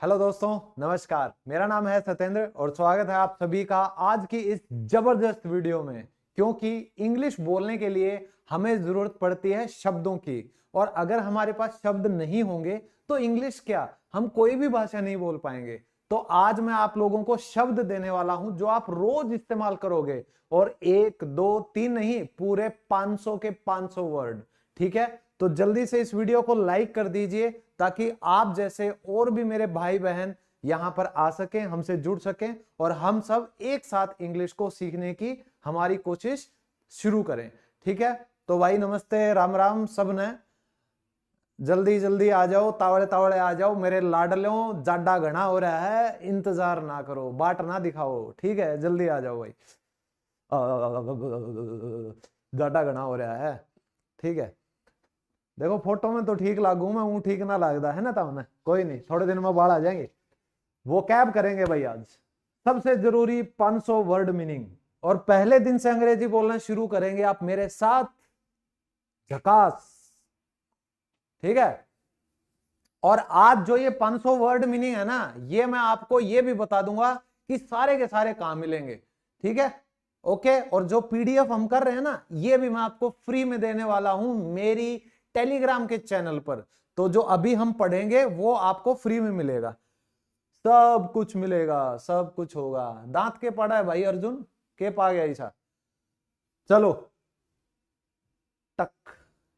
Hello दोस्तों, नमस्कार। मेरा नाम है सत्येंद्र और स्वागत है आप सभी का आज की इस जबरदस्त वीडियो में। क्योंकि इंग्लिश बोलने के लिए हमें जरूरत पड़ती है शब्दों की, और अगर हमारे पास शब्द नहीं होंगे तो इंग्लिश क्या, हम कोई भी भाषा नहीं बोल पाएंगे। तो आज मैं आप लोगों को शब्द देने वाला हूं जो आप रोज इस्तेमाल करोगे, और एक दो तीन नहीं, पूरे 500 के 500 वर्ड। ठीक है, तो जल्दी से इस वीडियो को लाइक कर दीजिए ताकि आप जैसे और भी मेरे भाई बहन यहां पर आ सकें, हमसे जुड़ सकें और हम सब एक साथ इंग्लिश को सीखने की हमारी कोशिश शुरू करें। ठीक है, तो भाई नमस्ते, राम राम सब ने। जल्दी जल्दी आ जाओ, तावड़े तावड़े आ जाओ मेरे लाडलों, जाडा घना हो रहा है, इंतजार ना करो, बाट ना दिखाओ। ठीक है, जल्दी आ जाओ भाई, जाडा घना हो रहा है। ठीक है, देखो फोटो में तो ठीक लागू मैं हूं, ठीक ना लगता है ना, तब कोई नहीं, थोड़े दिन में बाढ़ आ जाएंगे। वो कैब करेंगे भाई आज। सबसे जरूरी 500 वर्ड मीनिंग, और पहले दिन से अंग्रेजी बोलना शुरू करेंगे आप मेरे साथ। झकास। ठीक है, और आज जो ये 500 वर्ड मीनिंग है ना, ये मैं आपको ये भी बता दूंगा कि सारे के सारे कहां मिलेंगे। ठीक है, ओके। और जो पीडीएफ हम कर रहे हैं ना, ये भी मैं आपको फ्री में देने वाला हूं मेरी टेलीग्राम के चैनल पर। तो जो अभी हम पढ़ेंगे वो आपको फ्री में मिलेगा, सब कुछ मिलेगा, सब कुछ होगा। दांत के पड़ा है भाई अर्जुन, के पा गया ऐसा। चलो, टक,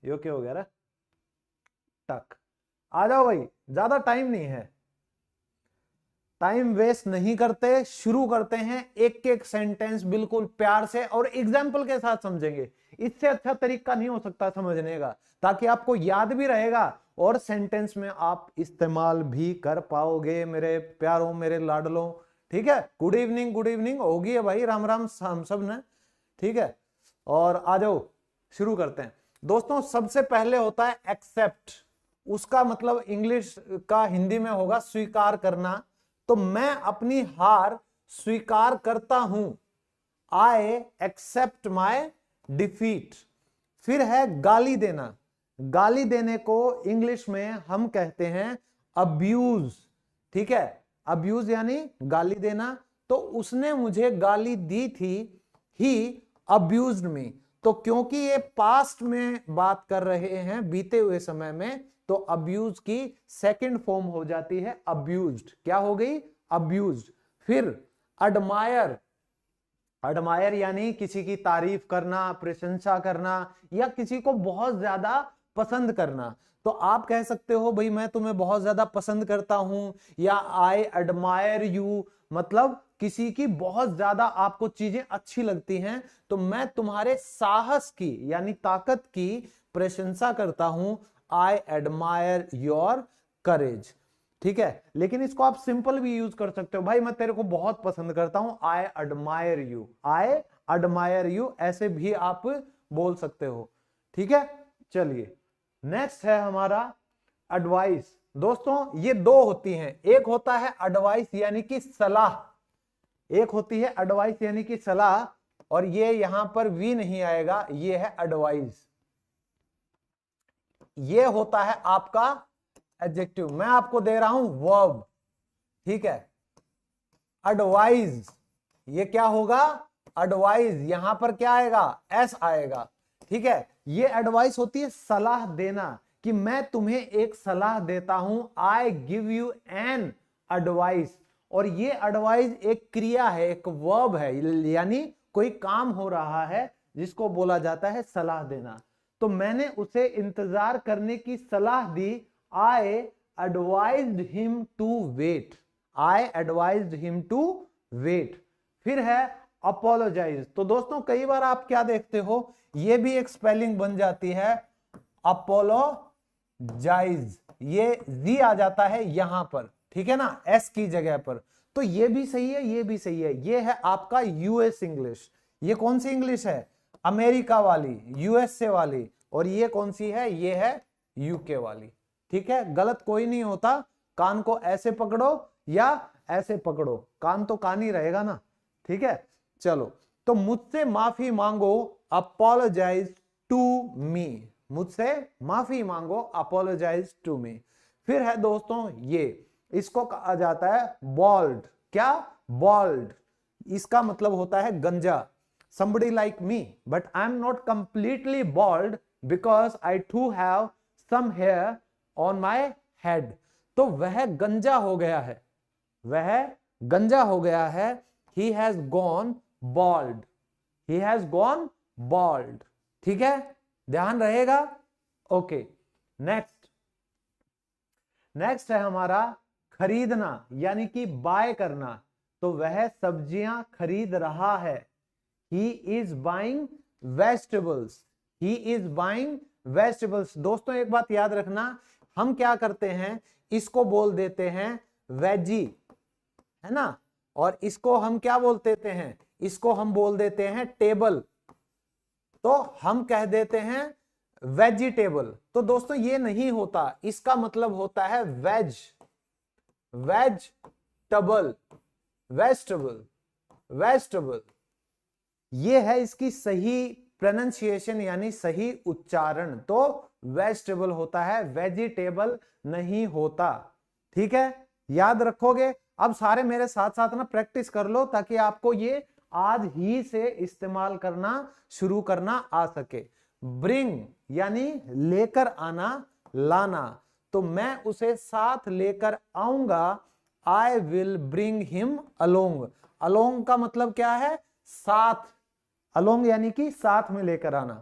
यो क्या हो गया रे, टक। आ जाओ भाई, ज्यादा टाइम नहीं है, टाइम वेस्ट नहीं करते, शुरू करते हैं। एक एक सेंटेंस बिल्कुल प्यार से और एग्जाम्पल के साथ समझेंगे। इससे अच्छा तरीका नहीं हो सकता समझने का, ताकि आपको याद भी रहेगा और सेंटेंस में आप इस्तेमाल भी कर पाओगे मेरे प्यारों, मेरे लाडलों। ठीक है, गुड इवनिंग होगी है भाई, राम राम हम सब ने। ठीक है, और आ जाओ शुरू करते हैं दोस्तों। सबसे पहले होता है एक्सेप्ट। उसका मतलब इंग्लिश का हिंदी में होगा स्वीकार करना। तो मैं अपनी हार स्वीकार करता हूं, आई एक्सेप्ट माई डिफीट। फिर है गाली देना। गाली देने को इंग्लिश में हम कहते हैं अब्यूज। ठीक है, अब्यूज यानी गाली देना। तो उसने मुझे गाली दी थी, ही अब्यूज्ड मी। तो क्योंकि ये पास्ट में बात कर रहे हैं, बीते हुए समय में, तो अब्यूज की सेकंड फॉर्म हो जाती है अब्यूज्ड। क्या हो गई? अब्यूज्ड। फिर अडमायर। अडमायर यानी किसी की तारीफ करना, प्रशंसा करना, या किसी को बहुत ज्यादा पसंद करना। तो आप कह सकते हो भाई मैं तुम्हें बहुत ज्यादा पसंद करता हूं, या आई एडमायर यू, मतलब किसी की बहुत ज्यादा आपको चीजें अच्छी लगती हैं। तो मैं तुम्हारे साहस की यानी ताकत की प्रशंसा करता हूं, आई एडमायर योर करेज। ठीक है, लेकिन इसको आप सिंपल भी यूज कर सकते हो, भाई मैं तेरे को बहुत पसंद करता हूं, I admire you, I admire you, ऐसे भी आप बोल सकते हो। ठीक है, चलिए नेक्स्ट है हमारा एडवाइस। दोस्तों ये दो होती हैं, एक होता है एडवाइस यानी कि सलाह, एक होती है एडवाइस यानी कि सलाह, और ये यहां पर वी नहीं आएगा, ये है एडवाइस। ये होता है आपका एडजेक्टिव, मैं आपको दे रहा हूं वर्ब। ठीक है, एडवाइज, ये क्या होगा? एडवाइज, यहां पर क्या आएगा? एस आएगा। ठीक है, ये एडवाइस होती है सलाह देना, कि मैं तुम्हें एक सलाह देता हूं, I give you an advice. और ये एडवाइस एक क्रिया है, एक वर्ब है, यानी कोई काम हो रहा है जिसको बोला जाता है सलाह देना। तो मैंने उसे इंतजार करने की सलाह दी, I advised him to wait, I advised him to wait. फिर है अपोलोजाइज। तो दोस्तों कई बार आप क्या देखते हो, ये भी एक स्पेलिंग बन जाती है अपोलोजाइज, ये जी आ जाता है यहां पर, ठीक है ना, एस की जगह पर। तो ये भी सही है, ये भी सही है। ये है आपका यूएस इंग्लिश। ये कौन सी इंग्लिश है? अमेरिका वाली, यूएसए वाली। और ये कौन सी है? ये है यूके वाली। ठीक है, गलत कोई नहीं होता। कान को ऐसे पकड़ो या ऐसे पकड़ो, कान तो कान ही रहेगा ना। ठीक है, चलो, तो मुझसे माफी मांगो, अपोलोजाइज टू मी, मुझसे माफी मांगो, अपोलोजाइज टू मी। फिर है दोस्तों ये इसको कहा जाता है बॉल्ड। क्या? बॉल्ड। इसका मतलब होता है गंजा। somebody like me, but I'm not completely bald because I too have some hair on my head। तो वह गंजा हो गया है, वह गंजा हो गया है। he has gone bald, he has gone bald। ठीक है, ध्यान रहेगा। ओके, नेक्स्ट है हमारा खरीदना, यानी कि बाय करना। तो वह सब्जियां खरीद रहा है। He is buying vegetables, he is buying vegetables। दोस्तों एक बात याद रखना, हम क्या करते हैं, इसको बोल देते हैं वेजी, है ना, और इसको हम क्या बोल देते हैं, इसको हम बोल देते हैं टेबल, तो हम कह देते हैं वेजिटेबल। तो दोस्तों ये नहीं होता, इसका मतलब होता है वेज, वेजिटेबल, वेजिटेबल, वेजिटेबल। ये है इसकी सही प्रोनाउंसिएशन, यानी सही उच्चारण। तो वेजिटेबल होता है, वेजिटेबल नहीं होता। ठीक है, याद रखोगे। अब सारे मेरे साथ साथ ना प्रैक्टिस कर लो, ताकि आपको ये आज ही से इस्तेमाल करना शुरू करना आ सके। ब्रिंग यानी लेकर आना, लाना। तो मैं उसे साथ लेकर आऊंगा, I will bring him along. Along का मतलब क्या है? साथ। अलोंग यानी कि साथ में लेकर आना।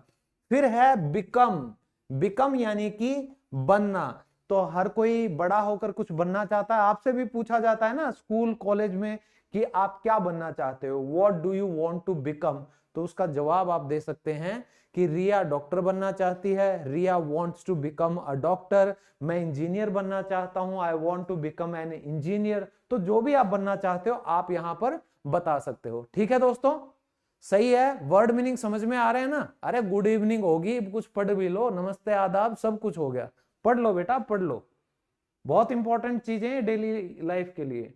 फिर है बिकम, बिकम यानी कि बनना। तो हर कोई बड़ा होकर कुछ बनना चाहता है, आपसे भी पूछा जाता है ना स्कूल कॉलेज में कि आप क्या बनना चाहते हो, what do you want to become. तो उसका जवाब आप दे सकते हैं कि रिया डॉक्टर बनना चाहती है, Riya wants to become a doctor. मैं इंजीनियर बनना चाहता हूं, I want to become an engineer. तो जो भी आप बनना चाहते हो आप यहां पर बता सकते हो। ठीक है दोस्तों, सही है। वर्ड मीनिंग समझ में आ रहे हैं ना? अरे गुड इवनिंग होगी, कुछ पढ़ भी लो, नमस्ते आदाब सब कुछ हो गया। पढ़ लो बेटा, पढ़ लो, बहुत इंपॉर्टेंट चीजें हैं डेली लाइफ के लिए।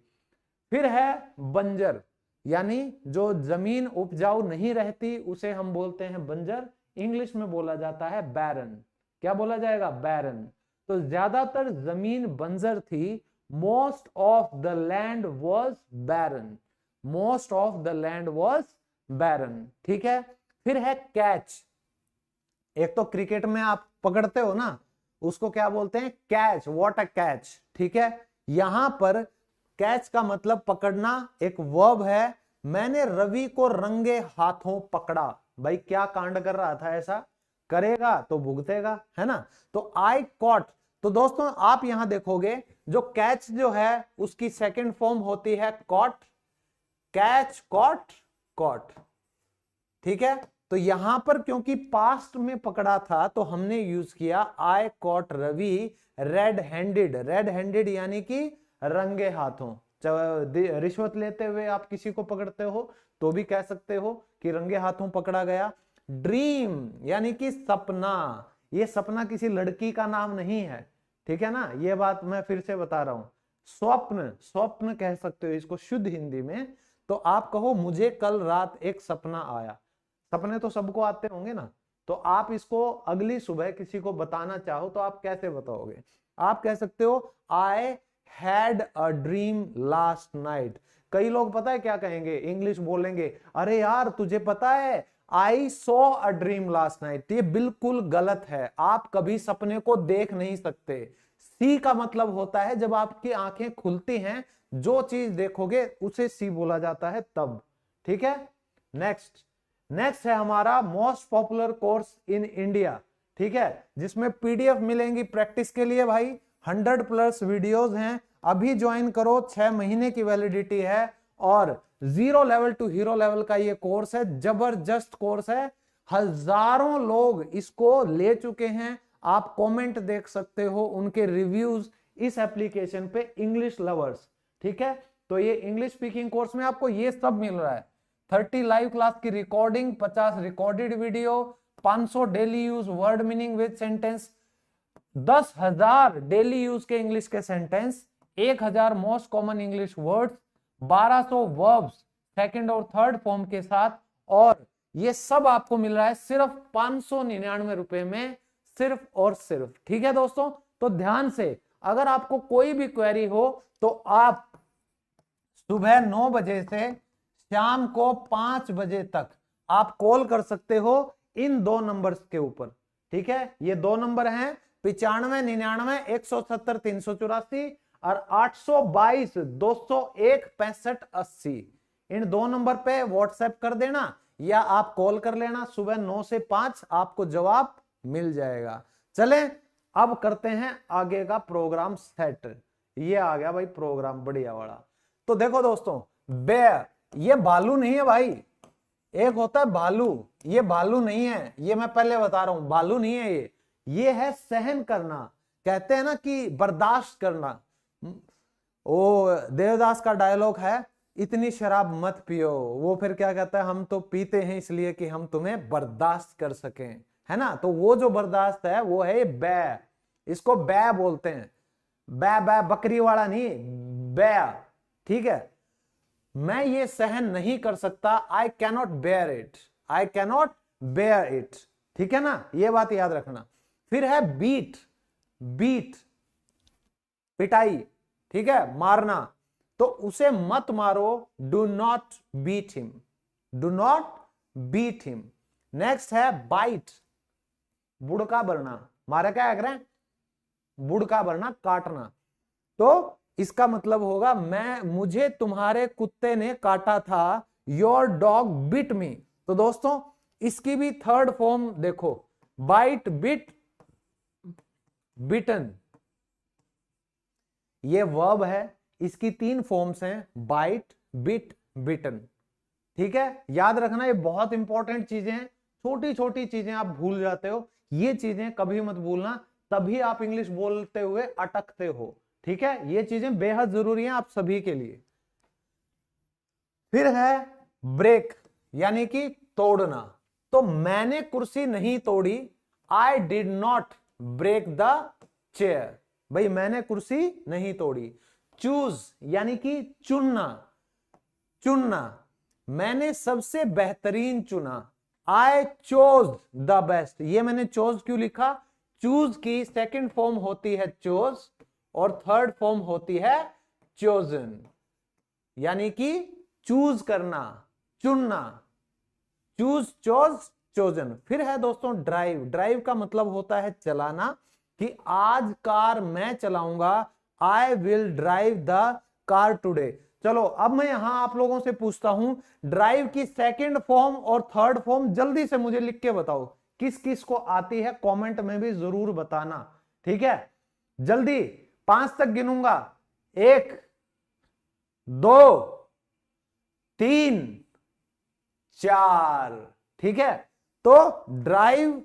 फिर है बंजर, यानी जो जमीन उपजाऊ नहीं रहती उसे हम बोलते हैं बंजर। इंग्लिश में बोला जाता है बैरन। क्या बोला जाएगा? बैरन। तो ज्यादातर जमीन बंजर थी। Most of the land was barren, most of the land was barren. ठीक है, फिर है कैच। एक तो क्रिकेट में आप पकड़ते हो ना, उसको क्या बोलते हैं? Catch, what a catch. ठीक है, यहां पर कैच का मतलब पकड़ना एक वर्ब है। मैंने रवि को रंगे हाथों पकड़ा। भाई क्या कांड कर रहा था, ऐसा करेगा तो भुगतेगा, है ना। तो आई कॉट। तो दोस्तों आप यहां देखोगे जो कैच जो है उसकी सेकंड फॉर्म होती है कॉट, कैच, कॉट, कॉट। ठीक है, तो यहां पर क्योंकि पास्ट में पकड़ा था तो हमने यूज किया I caught Ravi red handed. Red handed यानी कि रंगे हाथों। रिश्वत लेते हुए आप किसी को पकड़ते हो तो भी कह सकते हो कि रंगे हाथों पकड़ा गया। ड्रीम यानी कि सपना। ये सपना किसी लड़की का नाम नहीं है, ठीक है ना, ये बात मैं फिर से बता रहा हूं। स्वप्न, स्वप्न कह सकते हो इसको शुद्ध हिंदी में। तो आप कहो मुझे कल रात एक सपना आया। सपने तो सबको आते होंगे ना, तो आप इसको अगली सुबह किसी को बताना चाहो तो आप कैसे बताओगे? आप कह सकते हो I had a dream last night. कई लोग पता है क्या कहेंगे, इंग्लिश बोलेंगे, अरे यार तुझे पता है I saw a dream last night. ये बिल्कुल गलत है, आप कभी सपने को देख नहीं सकते। सी का मतलब होता है जब आपकी आंखें खुलती हैं, जो चीज देखोगे उसे सी बोला जाता है तब। ठीक है, नेक्स्ट है हमारा most popular course in India. ठीक है, जिसमें पीडीएफ मिलेंगी प्रैक्टिस के लिए भाई। 100+ वीडियोस हैं, अभी ज्वाइन करो, 6 महीने की वैलिडिटी है। और 0 लेवल टू हीरो लेवल का ये कोर्स है, जबरदस्त कोर्स है। हजारों लोग इसको ले चुके हैं, आप कमेंट देख सकते हो उनके रिव्यूज इस एप्लीकेशन पे, इंग्लिश लवर्स। ठीक है, तो ये इंग्लिश स्पीकिंग कोर्स में आपको ये सब मिल रहा है। 30 लाइव क्लास की recording, 50 recorded video, 500 daily use word meaning with sentence, 10,000 daily use के इंग्लिश के sentence, 1000 most common English words, 1200 verbs second और थर्ड फॉर्म के साथ। और ये सब आपको मिल रहा है सिर्फ 599 रुपए में, सिर्फ और सिर्फ। ठीक है दोस्तों, तो ध्यान से अगर आपको कोई भी क्वेरी हो तो आप सुबह 9 बजे से शाम को 5 बजे तक आप कॉल कर सकते हो इन 2 नंबर्स के ऊपर। ठीक है, ये 2 नंबर हैं 9599-170-384 और 822-201-6580। इन 2 नंबर पे व्हाट्सएप कर देना या आप कॉल कर लेना। सुबह 9 से 5 आपको जवाब मिल जाएगा। चले अब करते हैं आगे का प्रोग्राम सेट। ये आ गया भाई प्रोग्राम बढ़िया वाला। तो देखो दोस्तों, बेयर ये भालू नहीं है भाई, एक होता है भालू, ये भालू नहीं है, ये मैं पहले बता रहा हूं, भालू नहीं है ये है सहन करना। कहते हैं ना कि बर्दाश्त करना। ओ देवदास का डायलॉग है, इतनी शराब मत पियो, वो फिर क्या कहता है, हम तो पीते हैं इसलिए कि हम तुम्हें बर्दाश्त कर सकें, है ना। तो वो जो बर्दाश्त है वो है बै, इसको बै बोलते हैं। बै बै बकरी वाला नहीं, बै। ठीक है, मैं ये सहन नहीं कर सकता, I cannot bear it, I cannot bear it. ठीक है ना, ये बात याद रखना। फिर है बीट, बीट पिटाई, ठीक है, मारना। तो उसे मत मारो, do not beat him, do not beat him. Next है बाइट, बुड़का भरना, मारा क्या कर रहे हैं, बुड़का भरना, काटना। तो इसका मतलब होगा मुझे तुम्हारे कुत्ते ने काटा था, योर डॉग बिट मी। तो दोस्तों इसकी भी थर्ड फॉर्म देखो, बाइट, बिट, बिटन, ये वर्ब है, इसकी 3 फॉर्म्स हैं, बाइट, बिट, बिटन। ठीक है, याद रखना, ये बहुत इंपॉर्टेंट चीजें हैं। छोटी छोटी चीजें आप भूल जाते हो, ये चीजें कभी मत भूलना, तभी आप इंग्लिश बोलते हुए अटकते हो। ठीक है, ये चीजें बेहद जरूरी हैं आप सभी के लिए। फिर है ब्रेक, यानी कि तोड़ना। तो मैंने कुर्सी नहीं तोड़ी, I did not break the chair, भाई मैंने कुर्सी नहीं तोड़ी। चूज यानी कि चुनना, चुनना, मैंने सबसे बेहतरीन चुना, आई चोज द बेस्ट। ये मैंने चोज क्यों लिखा, चूज की सेकंड फॉर्म होती है चोज और थर्ड फॉर्म होती है चोजन, यानी कि चूज करना, चुनना, चूज, चोज, चोजन। फिर है दोस्तों ड्राइव, ड्राइव का मतलब होता है चलाना, कि आज कार मैं चलाऊंगा, I will drive the car today. चलो अब मैं यहां आप लोगों से पूछता हूं, ड्राइव की सेकंड फॉर्म और थर्ड फॉर्म जल्दी से मुझे लिख के बताओ, किस किस को आती है, कमेंट में भी जरूर बताना। ठीक है, जल्दी 5 तक गिनूंगा, 1 2 3 4। ठीक है, तो drive,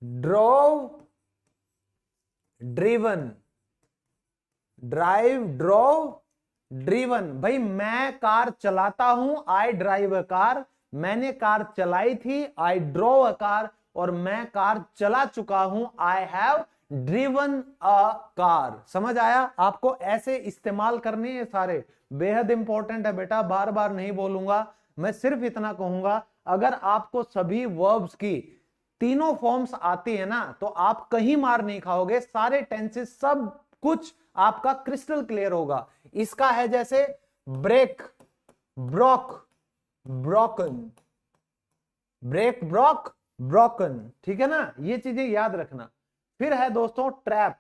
drove, driven, drive, drove, driven. भाई मैं कार चलाता हूं, आई ड्राइव अ कार, मैंने कार चलाई थी, आई ड्रोव अ कार, और मैं कार चला चुका हूं, I have driven a car. समझ आया आपको, ऐसे इस्तेमाल करने हैं सारे, बेहद इंपॉर्टेंट है बेटा, बार बार नहीं बोलूंगा, मैं सिर्फ इतना कहूंगा, अगर आपको सभी वर्ब्स की तीनों फॉर्म्स आती है ना, तो आप कहीं मार नहीं खाओगे, सारे टेंसेस सब कुछ आपका क्रिस्टल क्लियर होगा। इसका है जैसे break, broke, broken, break, broke, broken. ठीक है ना, ये चीजें याद रखना। फिर है दोस्तों ट्रैप,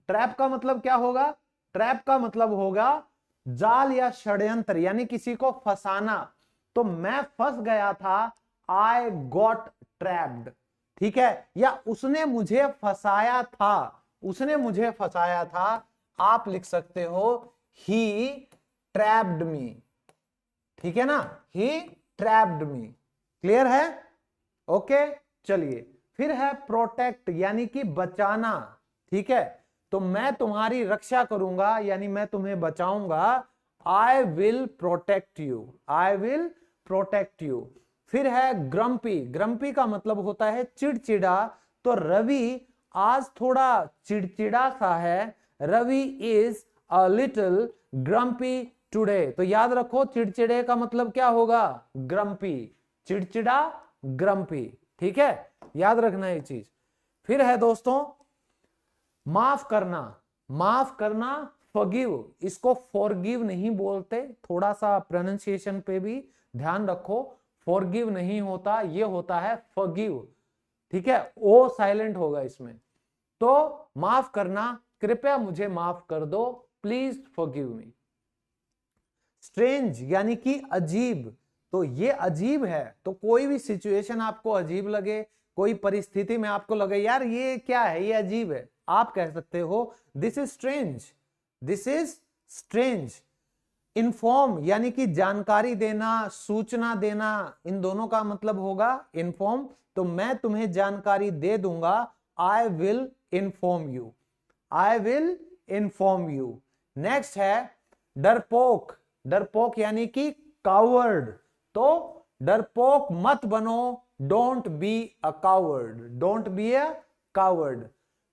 ट्रैप का मतलब क्या होगा, ट्रैप का मतलब होगा जाल या षड्यंत्र, यानी किसी को फंसाना। तो मैं फंस गया था, आई गॉट ट्रैप्ड। ठीक है, या उसने मुझे फंसाया था, उसने मुझे फंसाया था, आप लिख सकते हो ही ट्रैप्ड मी। ठीक है ना, ही ट्रैप्ड मी। क्लियर है, ओके। चलिए फिर है प्रोटेक्ट, यानी कि बचाना। ठीक है, तो मैं तुम्हारी रक्षा करूंगा, यानी मैं तुम्हें बचाऊंगा, I will protect you, I will protect you. फिर है ग्रम्पी, ग्रम्पी का मतलब होता है चिड़चिड़ा। तो रवि आज थोड़ा चिड़चिड़ा सा है, Ravi is a little grumpy today. तो याद रखो चिड़चिड़े का मतलब क्या होगा, ग्रम्पी, चिड़चिड़ा, ग्रम्पी। ठीक है, याद रखना ये चीज। फिर है दोस्तों माफ करना, माफ करना फॉरगिव, इसको फॉरगिव नहीं बोलते, थोड़ा सा प्रोनाउंसिएशन पे भी ध्यान रखो। फॉरगिव नहीं होता, ये होता है फॉरगिव, ठीक है, ओ साइलेंट होगा इसमें। तो माफ करना, कृपया मुझे माफ कर दो, प्लीज फॉरगिव मी। स्ट्रेंज यानी कि अजीब, तो ये अजीब है, तो कोई भी सिचुएशन आपको अजीब लगे, कोई परिस्थिति में आपको लगे यार ये क्या है, ये अजीब है, आप कह सकते हो this is strange, this is strange. Inform यानी कि जानकारी देना, सूचना देना, इन दोनों का मतलब होगा इन्फॉर्म, तो मैं तुम्हें जानकारी दे दूंगा, I will inform you, I will inform you. Next है डरपोक, डरपोक यानी कि कावर्ड, तो डरपोक मत बनो, don't be a coward, don't be a coward.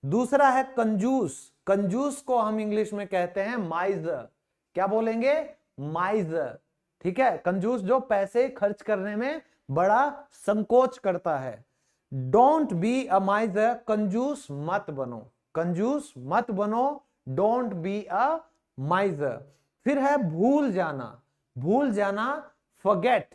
दूसरा है कंजूस, कंजूस को हम इंग्लिश में कहते हैं माइजर, क्या बोलेंगे, माइजर, ठीक है, कंजूस जो पैसे खर्च करने में बड़ा संकोच करता है। डोंट बी अ माइजर, कंजूस मत बनो, कंजूस मत बनो, डोंट बी अ माइजर। फिर है भूल जाना, भूल जाना फॉरगेट,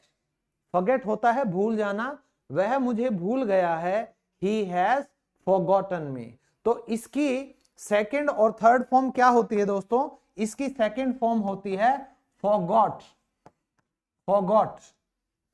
फॉरगेट होता है भूल जाना, वह मुझे भूल गया है, ही हैज फॉरगॉटन मी। तो इसकी सेकंड और थर्ड फॉर्म क्या होती है दोस्तों, इसकी सेकंड फॉर्म होती है forgot, forgot,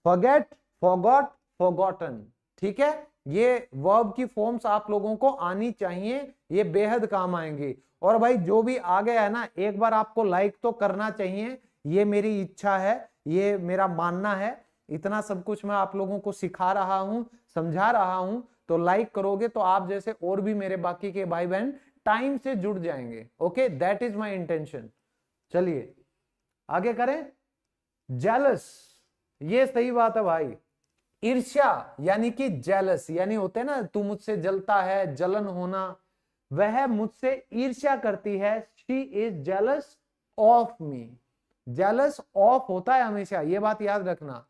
forget, forgot, forgotten, ठीक है। ये वर्ब की फॉर्म्स आप लोगों को आनी चाहिए, ये बेहद काम आएंगी। और भाई जो भी आ गया है ना, एक बार आपको लाइक तो करना चाहिए, ये मेरी इच्छा है, ये मेरा मानना है, इतना सब कुछ मैं आप लोगों को सिखा रहा हूं, समझा रहा हूं, तो लाइक करोगे तो आप जैसे और भी मेरे बाकी के भाई बहन टाइम से जुड़ जाएंगे। Okay, that is my intention. चलिए आगे करें। जेलस, ये सही बात है भाई। ईर्ष्या यानी कि जेलस, यानी होते हैं ना, तू मुझसे जलता है, जलन होना, वह मुझसे ईर्ष्या करती है, she is jealous of me. Jealous of होता है हमेशा, ये बात याद रखना,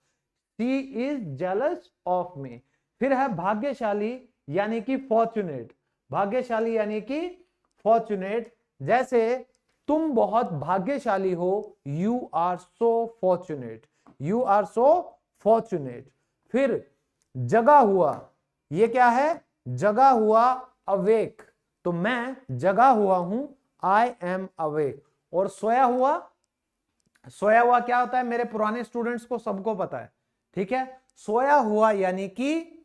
she is jealous of me. फिर है भाग्यशाली यानी कि फॉर्चुनेट, भाग्यशाली यानी कि फॉर्चुनेट, जैसे तुम बहुत भाग्यशाली हो, you are so fortunate, you are so fortunate. फिर जगा हुआ, ये क्या है, जगा हुआ अवेक, तो मैं जगा हुआ हूं, आई एम अवेक। और सोया हुआ, सोया हुआ क्या होता है, मेरे पुराने स्टूडेंट्स को सबको पता है, ठीक है। सोया हुआ यानी कि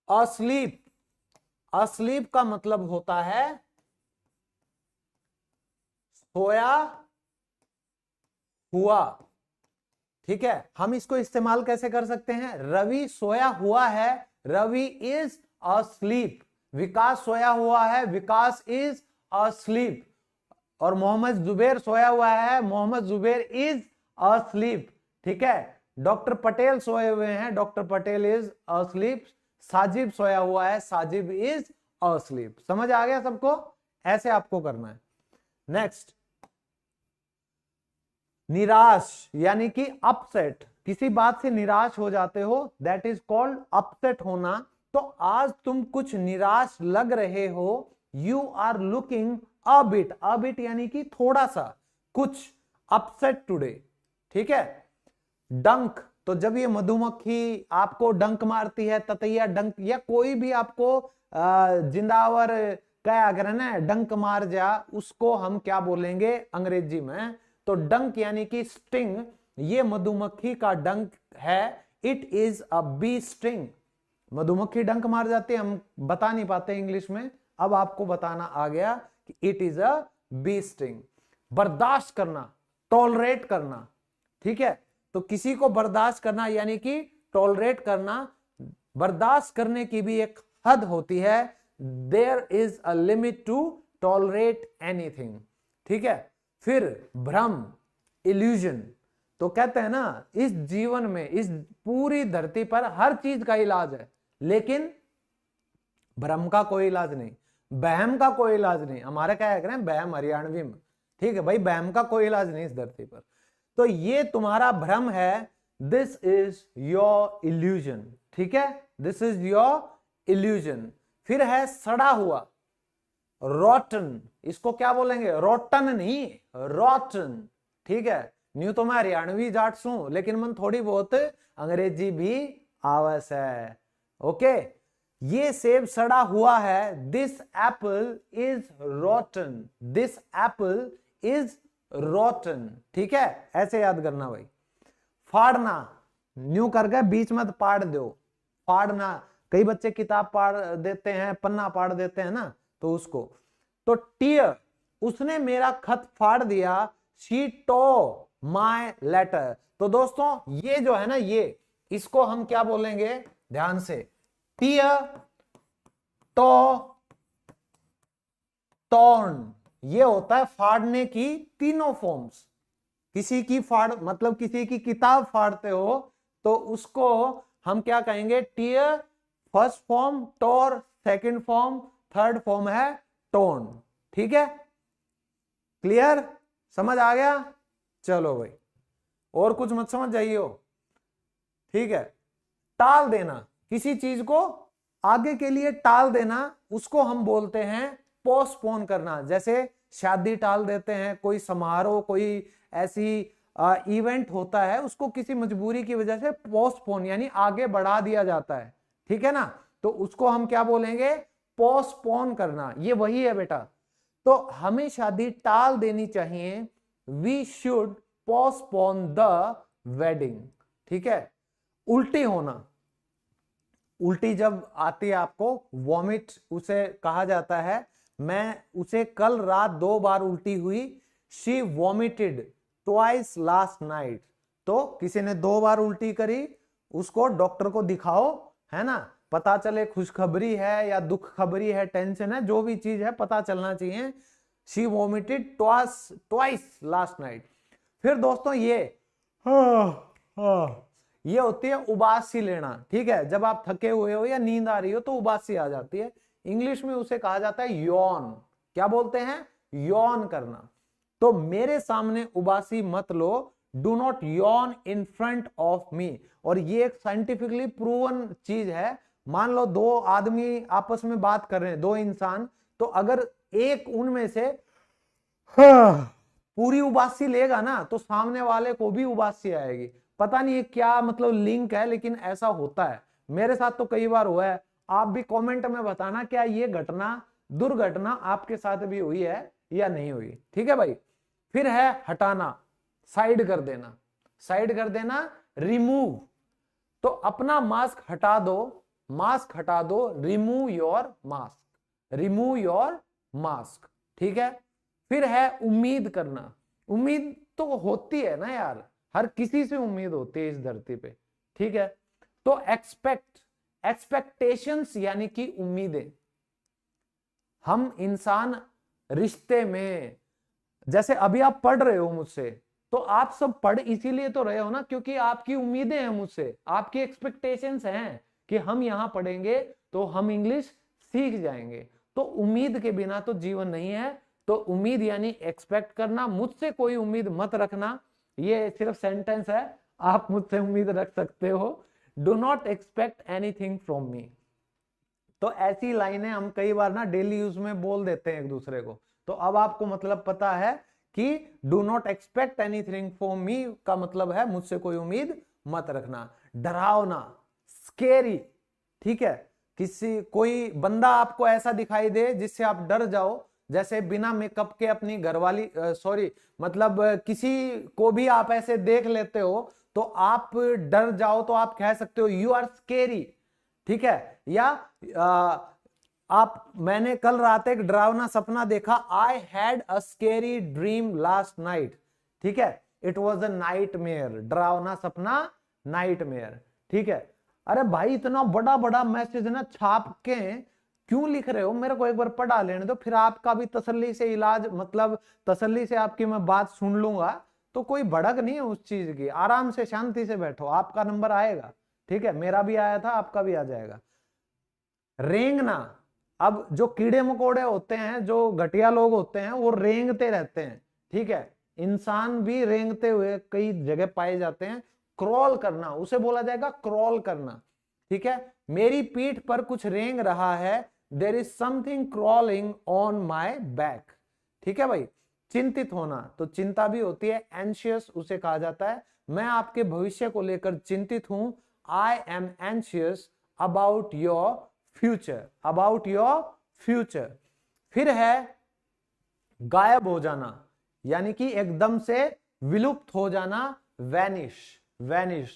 अस्लीप, अस्लीप का मतलब होता है सोया हुआ, ठीक है। हम इसको इस्तेमाल कैसे कर सकते हैं, रवि सोया हुआ है, रवि इज अस्लीप। विकास सोया हुआ है, विकास इज अस्लीप। और मोहम्मद जुबेर सोया हुआ है, मोहम्मद जुबेर इज अस्लीप, ठीक है। डॉक्टर पटेल सोए हुए हैं, doctor Patel is asleep. Sajib सोया हुआ है, साजिब इज अस्लीप। समझ आ गया सबको, ऐसे आपको करना है। नेक्स्ट, निराश यानी कि अपसेट, किसी बात से निराश हो जाते हो, दैट इज कॉल्ड अपसेट होना। तो आज तुम कुछ निराश लग रहे हो, you are looking a bit यानी कि थोड़ा सा, कुछ अपसेट टुडे, ठीक है। डंक, तो जब ये मधुमक्खी आपको डंक मारती है, ततैया डंक, या कोई भी आपको जिंदावर क्या अगर है ना डंक मार जा, उसको हम क्या बोलेंगे अंग्रेजी में, तो डंक यानी कि स्टिंग, ये मधुमक्खी का डंक है, it is a bee sting. मधुमक्खी डंक मार जाती है, हम बता नहीं पाते इंग्लिश में, अब आपको बताना आ गया कि it is a bee sting. बर्दाश्त करना, टॉलरेट करना, ठीक है। तो किसी को बर्दाश्त करना यानी कि टॉलरेट करना, बर्दाश्त करने की भी एक हद होती है, there is a limit to tolerate anything, ठीक है। फिर भ्रम, इल्यूजन, तो कहते हैं ना इस जीवन में, इस पूरी धरती पर हर चीज का इलाज है, लेकिन भ्रम का कोई इलाज नहीं, बहम का कोई इलाज नहीं। हमारे क्या कह रहे हैं, बहम हरियाणवी में, ठीक है भाई, बहम का कोई इलाज नहीं इस धरती पर। तो ये तुम्हारा भ्रम है, दिस इज योर इल्यूजन, ठीक है, दिस इज योर इल्यूजन। फिर है सड़ा हुआ, रॉटन, इसको क्या बोलेंगे, रोटन नहीं, रॉटन। ठीक है, न्यू तो मैं हरियाणवी जाट हूं, लेकिन मन थोड़ी बहुत अंग्रेजी भी आवस है। ओके, ये सेब सड़ा हुआ है, this Apple is रॉटन, this Apple is रॉटन। ठीक है, ऐसे याद करना भाई। फाड़ना, न्यू करके बीच में पाड़ दो, फाड़ना। कई बच्चे किताब पाड़ देते हैं, पन्ना पाड़ देते हैं ना, तो उसको। तो टीयर, उसने मेरा खत फाड़ दिया, शी टो माय लेटर। तो दोस्तों ये जो है ना, ये इसको हम क्या बोलेंगे, ध्यान से, टीयर, टो, टॉर्न, ये होता है फाड़ने की तीनों फॉर्म्स। किसी की फाड़ मतलब किसी की किताब फाड़ते हो तो उसको हम क्या कहेंगे, टीयर फर्स्ट फॉर्म, टोर सेकंड फॉर्म, थर्ड फॉर्म है टोन। ठीक है, क्लियर, समझ आ गया। चलो भाई, और कुछ मत समझ जाइए। ठीक है, टाल देना, किसी चीज को आगे के लिए टाल देना, उसको हम बोलते हैं पोस्टपोन करना। जैसे शादी टाल देते हैं, कोई समारोह, कोई ऐसी इवेंट होता है, उसको किसी मजबूरी की वजह से पोस्टपोन यानी आगे बढ़ा दिया जाता है। ठीक है ना, तो उसको हम क्या बोलेंगे, पोस्टपोन करना। ये वही है बेटा, तो हमें शादी टाल देनी चाहिए, we should postpone the wedding. ठीक है, उल्टी होना, उल्टी जब आती है आपको, वॉमिट उसे कहा जाता है। मैं उसे कल रात 2 बार उल्टी हुई, she vomited twice last night. तो किसी ने 2 बार उल्टी करी, उसको डॉक्टर को दिखाओ, है ना, पता चले खुशखबरी है या दुख खबरी है, टेंशन है, जो भी चीज है पता चलना चाहिए। She vomited twice last night. फिर दोस्तों ये होती है उबासी लेना। ठीक है, जब आप थके हुए हो या नींद आ रही हो तो उबासी आ जाती है, इंग्लिश में उसे कहा जाता है यॉन। क्या बोलते हैं, यॉन करना। तो मेरे सामने उबासी मत लो, do not yawn in front of me. और ये एक साइंटिफिकली प्रूवन चीज है। मान लो 2 आदमी आपस में बात कर रहे हैं, 2 इंसान, तो अगर एक उनमें से पूरी उबासी लेगा ना, तो सामने वाले को भी उबासी आएगी। पता नहीं ये क्या मतलब लिंक है, लेकिन ऐसा होता है, मेरे साथ तो कई बार हुआ है। आप भी कमेंट में बताना क्या ये घटना, दुर्घटना आपके साथ भी हुई है या नहीं हुई। ठीक है भाई। फिर है हटाना, साइड कर देना, साइड कर देना, रिमूव। तो अपना मास्क हटा दो, मास्क हटा दो, remove your mask, remove your mask. ठीक है। फिर है उम्मीद करना, उम्मीद तो होती है ना यार, हर किसी से उम्मीद होती है इस धरती पे। ठीक है, तो एक्सपेक्ट, एक्सपेक्टेशंस यानी कि उम्मीदें। हम इंसान रिश्ते में, जैसे अभी आप पढ़ रहे हो मुझसे, तो आप सब पढ़ इसीलिए तो रहे हो ना, क्योंकि आपकी उम्मीदें हैं मुझसे, आपकी एक्सपेक्टेशंस हैं कि हम यहां पढ़ेंगे तो हम इंग्लिश सीख जाएंगे। तो उम्मीद के बिना तो जीवन नहीं है। तो उम्मीद यानी एक्सपेक्ट करना, मुझसे कोई उम्मीद मत रखना, ये सिर्फ सेंटेंस है, आप मुझसे उम्मीद रख सकते हो। Do not expect anything from me. तो ऐसी लाइनें हम कई बार ना डेली यूज में बोल देते हैं एक दूसरे को। तो अब आपको मतलब पता है कि do not expect anything from me का मतलब है मुझसे कोई उम्मीद मत रखना। डरावना, स्केरी। ठीक है, किसी कोई बंदा आपको ऐसा दिखाई दे जिससे आप डर जाओ, जैसे बिना मेकअप के अपनी घरवाली, सॉरी मतलब किसी को भी आप ऐसे देख लेते हो तो आप डर जाओ, तो आप कह सकते हो यू आर स्केरी। ठीक है, या मैंने कल रात एक डरावना सपना देखा, I had a scary dream last night. ठीक है, इट वॉज अ नाइटमेयर, डरावना सपना, नाइटमेयर। ठीक है, अरे भाई इतना बड़ा बड़ा मैसेज ना छाप के क्यों लिख रहे हो, मेरे को एक बार पढ़ा लेने दो, फिर आपका भी तसल्ली से इलाज, मतलब तसल्ली से आपकी मैं बात सुन लूंगा। तो कोई भड़क नहीं है उस चीज की, आराम से शांति से बैठो, आपका नंबर आएगा। ठीक है, मेरा भी आया था, आपका भी आ जाएगा। रेंगना, अब जो कीड़े मकोड़े होते हैं, जो घटिया लोग होते हैं, वो रेंगते रहते हैं। ठीक है, इंसान भी रेंगते हुए कई जगह पाए जाते हैं। क्रॉल करना, उसे बोला जाएगा क्रॉल करना। ठीक है, मेरी पीठ पर कुछ रेंग रहा है, there is something crawling on my back. ठीक है भाई, चिंतित होना, तो चिंता भी होती है, एंशियस उसे कहा जाता है। मैं आपके भविष्य को लेकर चिंतित हूं, I am anxious about your future, about your future. फिर है गायब हो जाना, यानी कि एकदम से विलुप्त हो जाना, वैनिश, वैनिश।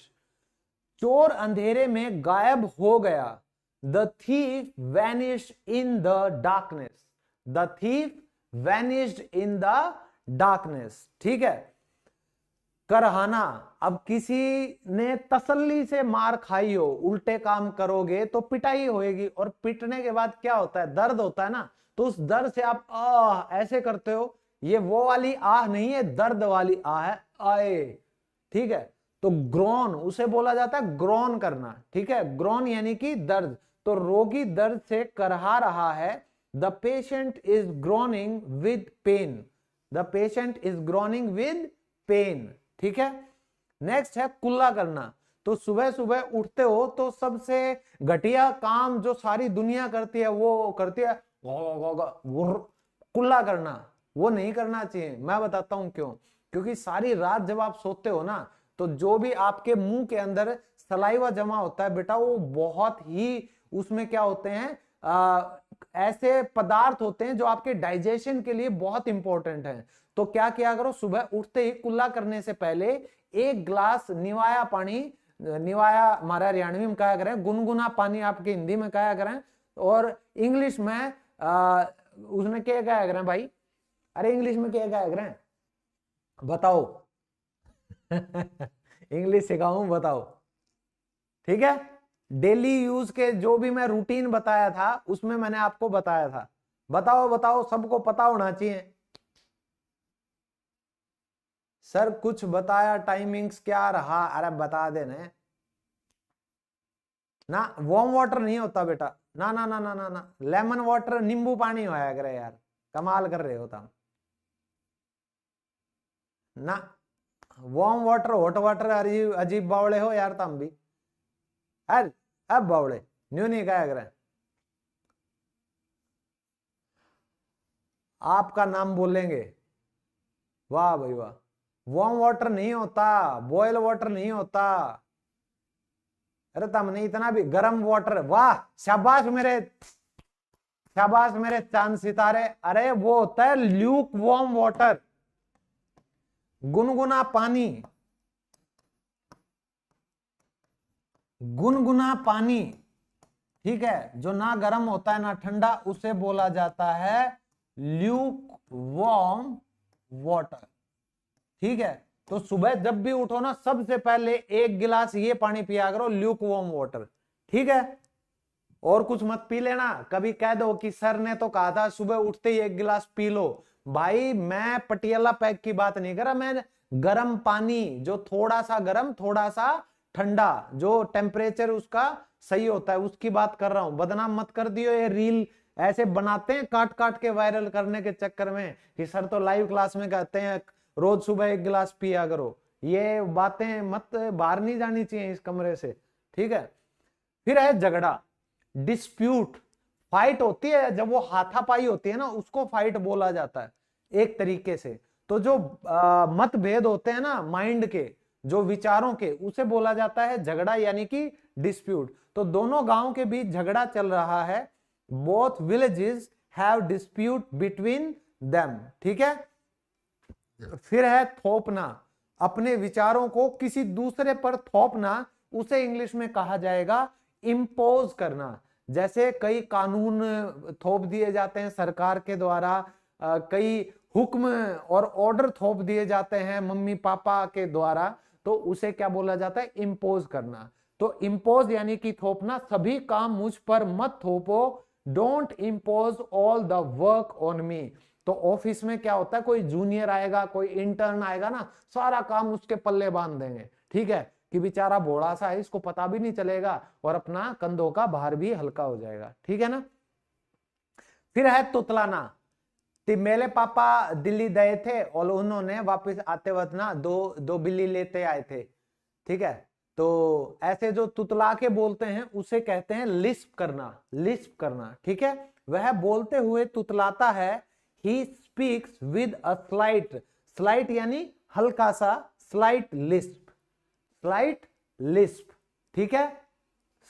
चोर अंधेरे में गायब हो गया, the thief vanished in the darkness, the thief vanished in the darkness. ठीक है, करहाना, अब किसी ने तसल्ली से मार खाई हो, उल्टे काम करोगे तो पिटाई होएगी, और पिटने के बाद क्या होता है, दर्द होता है ना, तो उस दर्द से आप आह ऐसे करते हो, ये वो वाली आह नहीं है, दर्द वाली आह है, आए। ठीक है, तो ग्रोन उसे बोला जाता है, ग्रोन करना। ठीक है, ग्रोन यानी कि दर्द, तो रोगी दर्द से करहा रहा है, the patient is groaning with pain, the patient is groaning with pain. ठीक है, नेक्स्ट है कुल्ला करना, तो सुबह सुबह उठते हो तो सबसे घटिया काम जो सारी दुनिया करती है वो करती है, कुल्ला करना, वो नहीं करना चाहिए। मैं बताता हूं क्यों, क्योंकि सारी रात जब आप सोते हो ना, तो जो भी आपके मुंह के अंदर सलाइवा जमा होता है बेटा, वो बहुत ही उसमें क्या होते हैं, ऐसे पदार्थ होते हैं जो आपके डाइजेशन के लिए बहुत इंपॉर्टेंट हैं। तो क्या किया करो, सुबह उठते ही कुल्ला करने से पहले 1 गिलास निवाया पानी, निवाया हमारा हरियाणवी में कहा करें, गुनगुना पानी आपके हिंदी में कहा करें, और इंग्लिश में उसने क्या कहा करें भाई, अरे इंग्लिश में क्या कहा करें बताओ इंग्लिश सिखाऊं, बताओ। ठीक है, डेली यूज के जो भी मैं रूटीन बताया था उसमें मैंने आपको बताया था, बताओ बताओ, सबको पता होना चाहिए। सर कुछ बताया, टाइमिंग्स क्या रहा, अरे बता देने ना, वार्म वाटर नहीं होता बेटा, ना ना ना ना ना ना, लेमन वाटर नींबू पानी होया करे यार, कमाल कर रहे हो तुम ना, वार्म वाटर हॉट वाटर, अजीब अजीब बावड़े हो यार तुम भी, अरे अब बावड़े न्यू नहीं कहा करे, आपका नाम बोलेंगे, वाह भाई वाह, वार्म वाटर नहीं होता, बॉयल वाटर नहीं होता, अरे तुमने इतना भी गर्म वाटर, वाह शाबाश मेरे, शाबाश मेरे चांद सितारे, अरे वो होता है ल्यूक वार्म वाटर, गुनगुना पानी, गुनगुना पानी। ठीक है, जो ना गर्म होता है ना ठंडा, उसे बोला जाता है ल्यूक वार्म वाटर। ठीक है, तो सुबह जब भी उठो ना, सबसे पहले 1 गिलास ये पानी पिया करो, ल्यूक वार्म वाटर। ठीक है, और कुछ मत पी लेना, कभी कह दो कि सर ने तो कहा था सुबह उठते ही 1 गिलास पी लो, भाई मैं पटियाला पैक की बात नहीं कर रहा, मैं गर्म पानी, जो थोड़ा सा गर्म थोड़ा सा ठंडा, जो टेम्परेचर उसका सही होता है, उसकी बात कर रहा हूं। बदनाम मत कर दियो, ये रील ऐसे बनाते हैं काट काट के वायरल करने के चक्कर में कि सर तो लाइव क्लास में कहते हैं रोज सुबह 1 गिलास पिया करो, ये बातें मत, बाहर नहीं जानी चाहिए इस कमरे से। ठीक है, फिर है झगड़ा, डिस्प्यूट, फाइट होती है जब वो हाथापाई होती है ना, उसको फाइट बोला जाता है एक तरीके से। तो जो मतभेद होते हैं ना माइंड के, जो विचारों के, उसे बोला जाता है झगड़ा, यानी कि डिस्प्यूट। तो दोनों गांव के बीच झगड़ा चल रहा है, both villages have dispute between them. ठीक है, फिर है थोपना, अपने विचारों को किसी दूसरे पर थोपना, उसे इंग्लिश में कहा जाएगा इम्पोज करना। जैसे कई कानून थोप दिए जाते हैं सरकार के द्वारा, कई हुक्म और ऑर्डर थोप दिए जाते हैं मम्मी पापा के द्वारा, तो उसे क्या बोला जाता है, इम्पोज करना। तो इम्पोज यानी कि थोपना, सभी काम मुझ पर मत थोपो, don't impose all the work on me. तो ऑफिस में क्या होता है, कोई जूनियर आएगा, कोई इंटर्न आएगा ना, सारा काम उसके पल्ले बांध देंगे। ठीक है, कि बेचारा भोला सा है, इसको पता भी नहीं चलेगा, और अपना कंधों का भार भी हल्का हो जाएगा। ठीक है ना, फिर है तुतलाना, मेरे पापा दिल्ली गए थे और उन्होंने वापस आते वक्त ना दो बिल्ली लेते आए थे। ठीक है, तो ऐसे जो तुतला के बोलते हैं उसे कहते हैं लिस्प करना, लिस्प करना, ठीक है। वह बोलते हुए तुतलाता है, he speaks with a slight, slight यानी हल्का सा, स्लाइट लिस्प, स्लाइट लिस्प, ठीक है,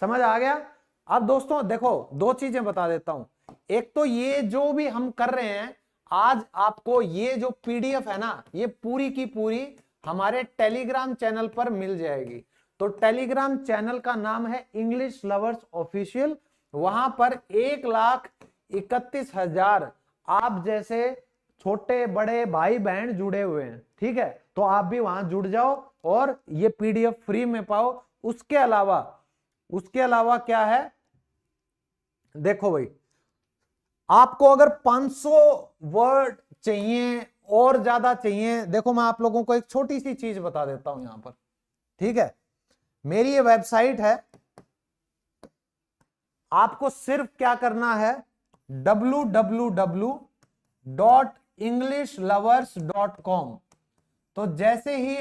समझ आ गया। अब दोस्तों देखो दो चीजें बता देता हूं, एक तो ये जो भी हम कर रहे हैं आज, आपको ये जो पीडीएफ है ना, ये पूरी की पूरी हमारे टेलीग्राम चैनल पर मिल जाएगी। तो टेलीग्राम चैनल का नाम है इंग्लिश लवर्स ऑफिशियल, वहां पर 1,31,000 आप जैसे छोटे बड़े भाई बहन जुड़े हुए हैं, ठीक है। तो आप भी वहां जुड़ जाओ और ये पीडीएफ फ्री में पाओ। उसके अलावा क्या है, देखो भाई, आपको अगर 500 वर्ड चाहिए और ज्यादा चाहिए, देखो मैं आप लोगों को एक छोटी सी चीज बता देता हूं यहां पर, ठीक है। मेरी ये वेबसाइट है, आपको सिर्फ क्या करना है, www.englishlovers.com। तो जैसे ही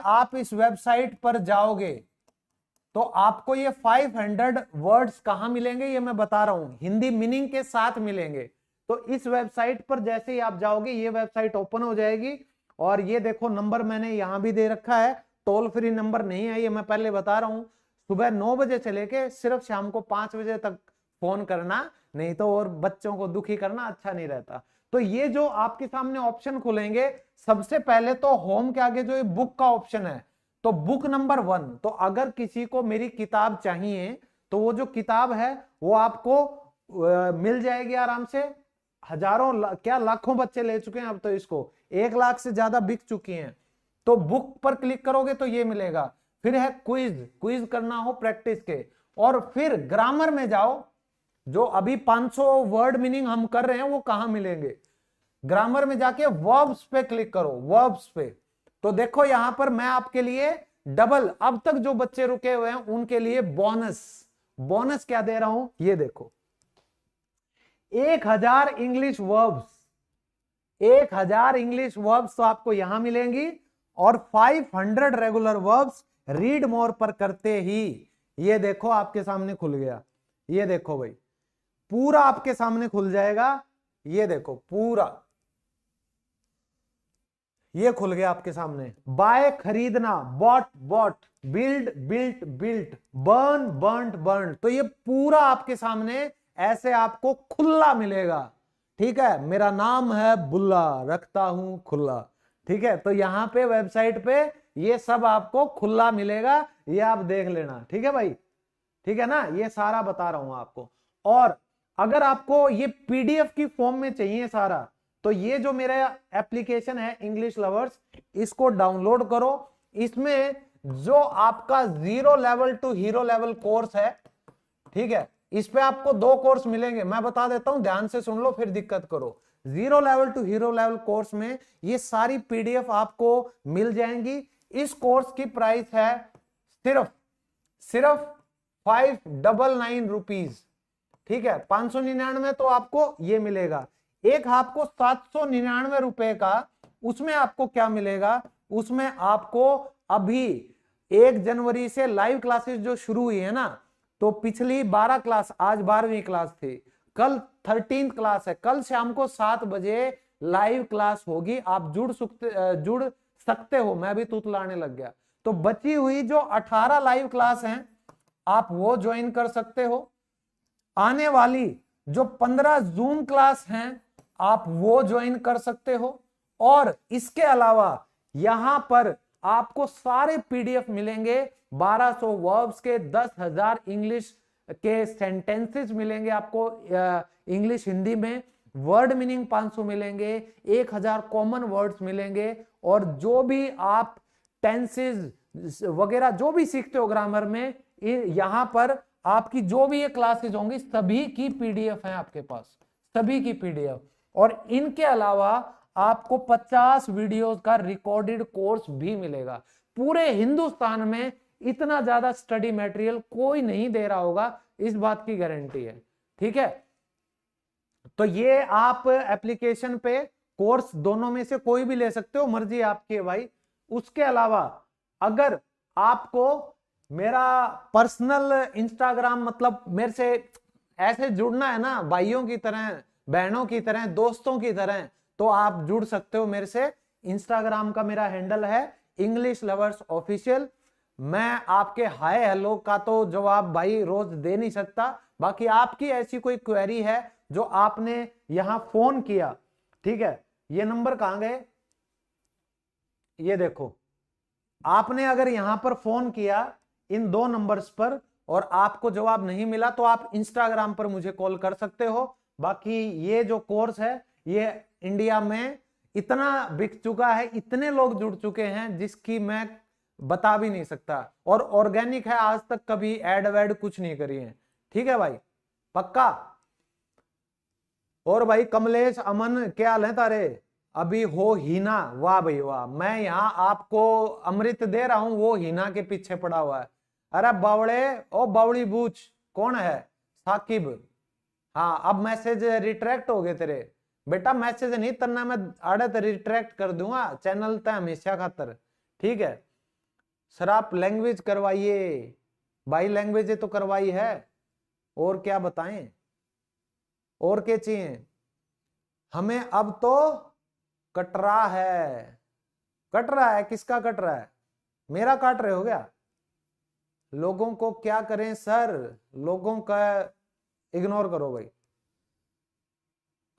आप इस वेबसाइट पर जाओगे तो आपको ये 500 वर्ड्स कहां मिलेंगे, ये मैं बता रहा हूं, हिंदी मीनिंग के साथ मिलेंगे। तो इस वेबसाइट पर जैसे ही आप जाओगे ये वेबसाइट ओपन हो जाएगी, और ये देखो नंबर मैंने यहां भी दे रखा है, टोल फ्री नंबर नहीं है, ये मैं पहले बता रहा हूं। सुबह 9 बजे से लेके सिर्फ शाम को 5 बजे तक फोन करना, नहीं तो और बच्चों को दुखी करना अच्छा नहीं रहता। तो ये जो आपके सामने ऑप्शन खुलेंगे, सबसे पहले तो होम के आगे जो ये बुक का ऑप्शन है, तो बुक नंबर 1, तो अगर किसी को मेरी किताब चाहिए तो वो जो किताब है वो आपको मिल जाएगी आराम से। हजारों क्या लाखों बच्चे ले चुके हैं अब तो इसको, 1 लाख से ज्यादा बिक चुकी हैं। तो बुक पर क्लिक करोगे तो ये मिलेगा। फिर है क्विज करना हो प्रैक्टिस के, और फिर ग्रामर में जाओ, जो अभी 500 वर्ड मीनिंग हम कर रहे हैं वो कहां मिलेंगे, ग्रामर में जाके वर्ब्स पे क्लिक करो, वर्ब्स पे। तो देखो यहां पर मैं आपके लिए डबल, अब तक जो बच्चे रुके हुए हैं उनके लिए बोनस क्या दे रहा हूं, ये देखो 1000 इंग्लिश वर्ब्स, 1000 इंग्लिश वर्ब्स तो आपको यहां मिलेंगी, और 500 रेगुलर वर्ब्स रीड मोर पर करते ही ये देखो आपके सामने खुल गया। ये देखो भाई पूरा आपके सामने खुल जाएगा, ये देखो पूरा ये खुल गया आपके सामने। बाय खरीदना, bought, build built built, burn burned burn, तो ये पूरा आपके सामने ऐसे आपको खुला मिलेगा, ठीक है। मेरा नाम है बुल्ला, रखता हूं खुला, ठीक है। तो यहां पे वेबसाइट पे ये सब आपको खुला मिलेगा, ये आप देख लेना, ठीक है भाई, ठीक है ना। ये सारा बता रहा हूं आपको। और अगर आपको ये पीडीएफ की फॉर्म में चाहिए सारा, तो ये जो मेरा एप्लीकेशन है इंग्लिश लवर्स, इसको डाउनलोड करो। इसमें जो आपका 0 level to hero level course है, ठीक है, इस पे आपको 2 कोर्स मिलेंगे, मैं बता देता हूं, ध्यान से सुन लो फिर दिक्कत करो। 0 level to hero level course में ये सारी पीडीएफ आपको मिल जाएंगी। इस कोर्स की प्राइस है सिर्फ 599 रुपीज, ठीक है। 599 तो आपको ये मिलेगा। एक आपको 799 रुपए का, उसमें आपको क्या मिलेगा, उसमें आपको अभी 1 जनवरी से लाइव क्लासेस जो शुरू हुई है ना, तो पिछली 12 क्लास, आज 12वीं क्लास थी, कल 13th क्लास है, कल शाम को 7 बजे लाइव क्लास होगी, आप जुड़ सकते हो। मैं भी तुतलाने लग गया। तो बची हुई जो 18 लाइव क्लास हैं आप वो ज्वाइन कर सकते हो। आने वाली जो 15 जूम क्लास हैं आप वो ज्वाइन कर सकते हो। और इसके अलावा यहां पर आपको सारे पीडीएफ मिलेंगे, 1200 वर्ब्स के, 10,000 इंग्लिश के सेंटेंसेस मिलेंगे आपको इंग्लिश हिंदी में, वर्ड मीनिंग 500 मिलेंगे, 1000 कॉमन वर्ड्स मिलेंगे, और जो भी आप टेंसेस वगैरह जो भी सीखते हो ग्रामर में, यहां पर आपकी जो भी ये क्लासेस होंगी सभी की पीडीएफ है आपके पास, सभी की पीडीएफ। और इनके अलावा आपको 50 वीडियोस का रिकॉर्डेड कोर्स भी मिलेगा। पूरे हिंदुस्तान में इतना ज्यादा स्टडी मटेरियल कोई नहीं दे रहा होगा, इस बात की गारंटी है, ठीक है। तो ये आप एप्लीकेशन पे कोर्स दोनों में से कोई भी ले सकते हो, मर्जी आपकी है भाई। उसके अलावा अगर आपको मेरा पर्सनल इंस्टाग्राम, मतलब मेरे से ऐसे जुड़ना है ना, भाइयों की तरह, बहनों की तरह, दोस्तों की तरह, तो आप जुड़ सकते हो मेरे से। इंस्टाग्राम का मेरा हैंडल है इंग्लिश लवर्स ऑफिशियल। मैं आपके हाय हेलो का तो जवाब भाई रोज दे नहीं सकता, बाकी आपकी ऐसी कोई क्वेरी है जो आपने यहां फोन किया, ठीक है, ये नंबर कहां गए, ये देखो, आपने अगर यहां पर फोन किया इन 2 नंबर्स पर और आपको जवाब नहीं मिला तो आप इंस्टाग्राम पर मुझे कॉल कर सकते हो। बाकी ये जो कोर्स है ये इंडिया में इतना बिक चुका है, इतने लोग जुड़ चुके हैं जिसकी मैं बता भी नहीं सकता, और ऑर्गेनिक है, आज तक कभी एड वेड कुछ नहीं करी है। ठीक है भाई, पक्का। और भाई कमलेश, अमन, क्या हाल है तारे, अभी हो हीना, वाह भाई वाह, मैं यहां आपको अमृत दे रहा हूं, वो हीना के पीछे पड़ा हुआ है। अरे बावड़े, ओ बावड़ी बूच, कौन है, साकिब, हाँ अब मैसेज रिट्रैक्ट हो गए तेरे, बेटा मैसेज नहीं तरना, मैं आड़े रिट्रैक्ट कर दूंगा चैनल तय हमेशा खातर, ठीक है। सर आप लैंग्वेज करवाइए भाई, लैंग्वेज तो करवाई है, और क्या बताएं, और क्या चाहिए हमें, अब तो कट रहा है, कट रहा है, किसका कट रहा है, मेरा काट रहे हो क्या, लोगों को क्या करें सर, लोगों का इग्नोर करो भाई।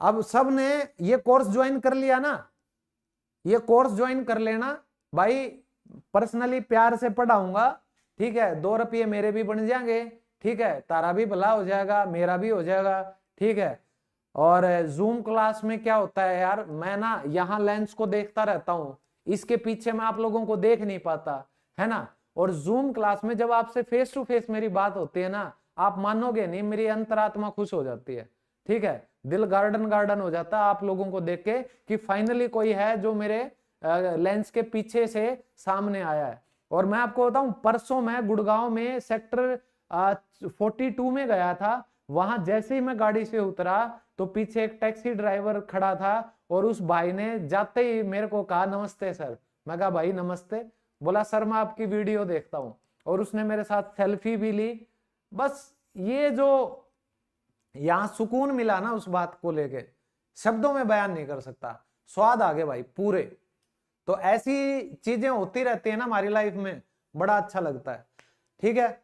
अब सब ने ये कोर्स ज्वाइन कर लिया ना, ये कोर्स ज्वाइन कर लेना भाई, पर्सनली प्यार से पढ़ाऊंगा, ठीक है, 2 रुपये मेरे भी बन जाएंगे, ठीक है, तारा भी भला हो जाएगा, मेरा भी हो जाएगा, ठीक है। और जूम क्लास में क्या होता है यार, मैं ना यहाँ लेंस को देखता रहता हूँ, इसके पीछे मैं आप लोगों को देख नहीं पाता, है ना। और जूम क्लास में जब आपसे फेस टू फेस मेरी बात होती है ना, आप मानोगे नहीं, मेरी अंतरात्मा खुश हो जाती है, ठीक है, दिल गार्डन गार्डन हो जाता है आप लोगों को देख के कि फाइनली कोई है जो मेरे लेंस के पीछे से सामने आया है। और मैं आपको बताऊं, परसों मैं गुड़गांव में सेक्टर 42 में गया था, वहां जैसे ही मैं गाड़ी से उतरा तो पीछे एक टैक्सी ड्राइवर खड़ा था, और उस भाई ने जाते ही मेरे को कहा नमस्ते सर, मैं कहा भाई नमस्ते, बोला सर मैं आपकी वीडियो देखता हूं, और उसने मेरे साथ सेल्फी भी ली। बस ये जो यहां सुकून मिला ना उस बात को लेके, शब्दों में बयान नहीं कर सकता, स्वाद आ गए भाई पूरे। तो ऐसी चीजें होती रहती है ना हमारी लाइफ में, बड़ा अच्छा लगता है, ठीक है।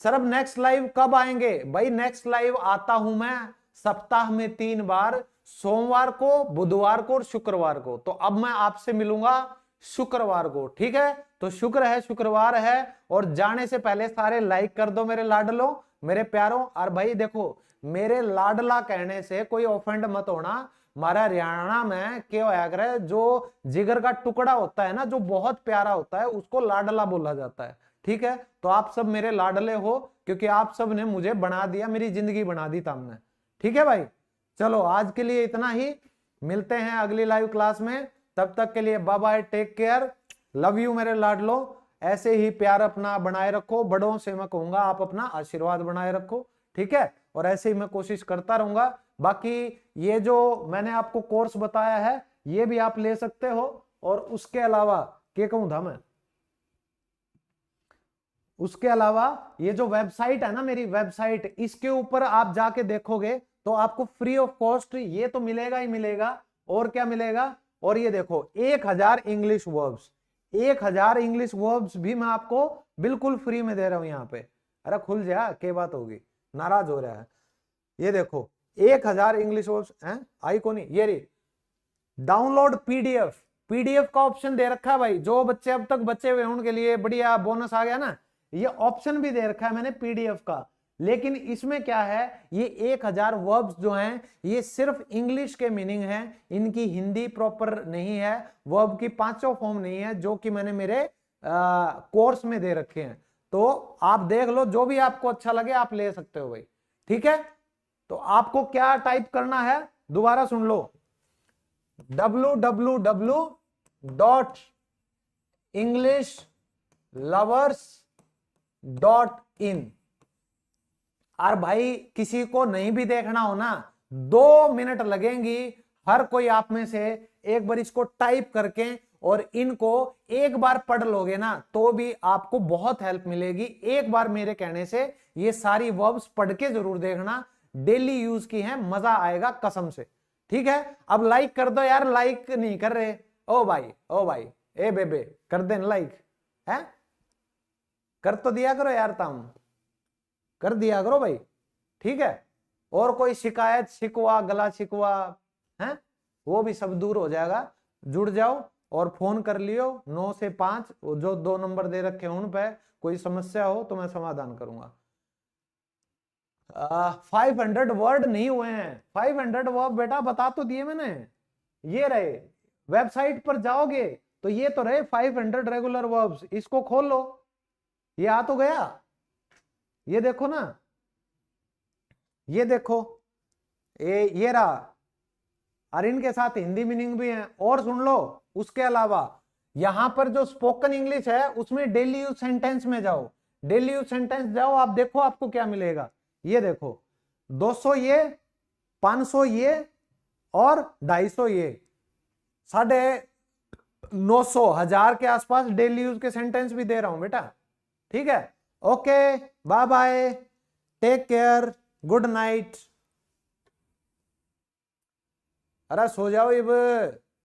सर अब नेक्स्ट लाइव कब आएंगे, भाई नेक्स्ट लाइव आता हूं मैं सप्ताह में 3 बार, सोमवार को, बुधवार को और शुक्रवार को। तो अब मैं आपसे मिलूंगा शुक्रवार को, ठीक है। तो शुक्र है, शुक्रवार है, और जाने से पहले सारे लाइक कर दो मेरे लाडलो, मेरे प्यारों। और भाई देखो, मेरे लाडला कहने से कोई ऑफेंड मत होना, हमारा हरियाणा में क्या होया करे, जो जिगर का टुकड़ा होता है ना, जो बहुत प्यारा होता है, उसको लाडला बोला जाता है, ठीक है। तो आप सब मेरे लाडले हो, क्योंकि आप सब ने मुझे बना दिया, मेरी जिंदगी बना दी तुमने, ठीक है भाई। चलो आज के लिए इतना ही, मिलते हैं अगली लाइव क्लास में, तब तक के लिए bye bye, take care, love you मेरे लाडलो। ऐसे ही प्यार अपना बनाए रखो, बड़ों से मैं कहूंगा आप अपना आशीर्वाद बनाए रखो, ठीक है। और ऐसे ही मैं कोशिश करता रहूंगा। बाकी ये जो मैंने आपको कोर्स बताया है ये भी आप ले सकते हो, और उसके अलावा क्या कहूं था मैं, उसके अलावा ये जो वेबसाइट है ना, मेरी वेबसाइट, इसके ऊपर आप जाके देखोगे तो आपको फ्री ऑफ कॉस्ट ये तो मिलेगा ही मिलेगा, और क्या मिलेगा, और ये देखो 1000 इंग्लिश वर्ब्स, 1000 इंग्लिश वर्ब्स भी मैं आपको बिल्कुल फ्री में दे रहा हूं यहाँ पे। अरे खुल जा, क्या बात होगी, नाराज हो रहा है, ये देखो 1000 इंग्लिश वर्ब्स हैं, आई को नहीं, ये रही डाउनलोड पीडीएफ, पीडीएफ का ऑप्शन दे रखा है भाई, जो बच्चे अब तक बचे हुए उनके लिए बढ़िया बोनस आ गया ना, ये ऑप्शन भी दे रखा है मैंने पीडीएफ का। लेकिन इसमें क्या है, ये 1000 वर्ब्स जो हैं ये सिर्फ इंग्लिश के मीनिंग हैं, इनकी हिंदी प्रॉपर नहीं है, वर्ब की 5 फॉर्म नहीं है, जो कि मैंने मेरे कोर्स में दे रखे हैं। तो आप देख लो, जो भी आपको अच्छा लगे आप ले सकते हो भाई, ठीक है। तो आपको क्या टाइप करना है, दोबारा सुन लो, www.englishlovers.in। और भाई किसी को नहीं भी देखना हो ना, 2 मिनट लगेंगी, हर कोई आप में से एक बार इसको टाइप करके और इनको एक बार पढ़ लोगे ना तो भी आपको बहुत हेल्प मिलेगी। एक बार मेरे कहने से ये सारी वर्ब्स पढ़ के जरूर देखना, डेली यूज की है, मजा आएगा कसम से। ठीक है, अब लाइक कर दो यार, लाइक नहीं कर रहे। ओ भाई ए बेबे कर देना लाइक है, कर तो दिया करो यार, तुम कर दिया करो भाई। ठीक है, और कोई शिकायत शिकवा गला शिकवा है वो भी सब दूर हो जाएगा। जुड़ जाओ और फोन कर लियो 9 से 5, जो 2 नंबर दे रखे हैं उन पे, कोई समस्या हो तो मैं समाधान करूंगा। 500 वर्ड नहीं हुए हैं, 500 वर्ड बेटा बता तो दिए मैंने। ये रहे, वेबसाइट पर जाओगे तो ये तो रहे 500 रेगुलर वर्ब्स, इसको खोल लो, ये आ तो गया। ये देखो ना, ये देखो, ये रहा, और इनके साथ हिंदी मीनिंग भी है। और सुन लो, उसके अलावा यहां पर जो स्पोकन इंग्लिश है उसमें डेली यूज सेंटेंस में जाओ, डेली यूज सेंटेंस जाओ, आप देखो आपको क्या मिलेगा। ये देखो 200 ये, 500 ये और 250 ये, 950, 1000 के आसपास डेली यूज के सेंटेंस भी दे रहा हूं बेटा। ठीक है, okay, bye bye, take care, good night. अरे सो जाओ अब।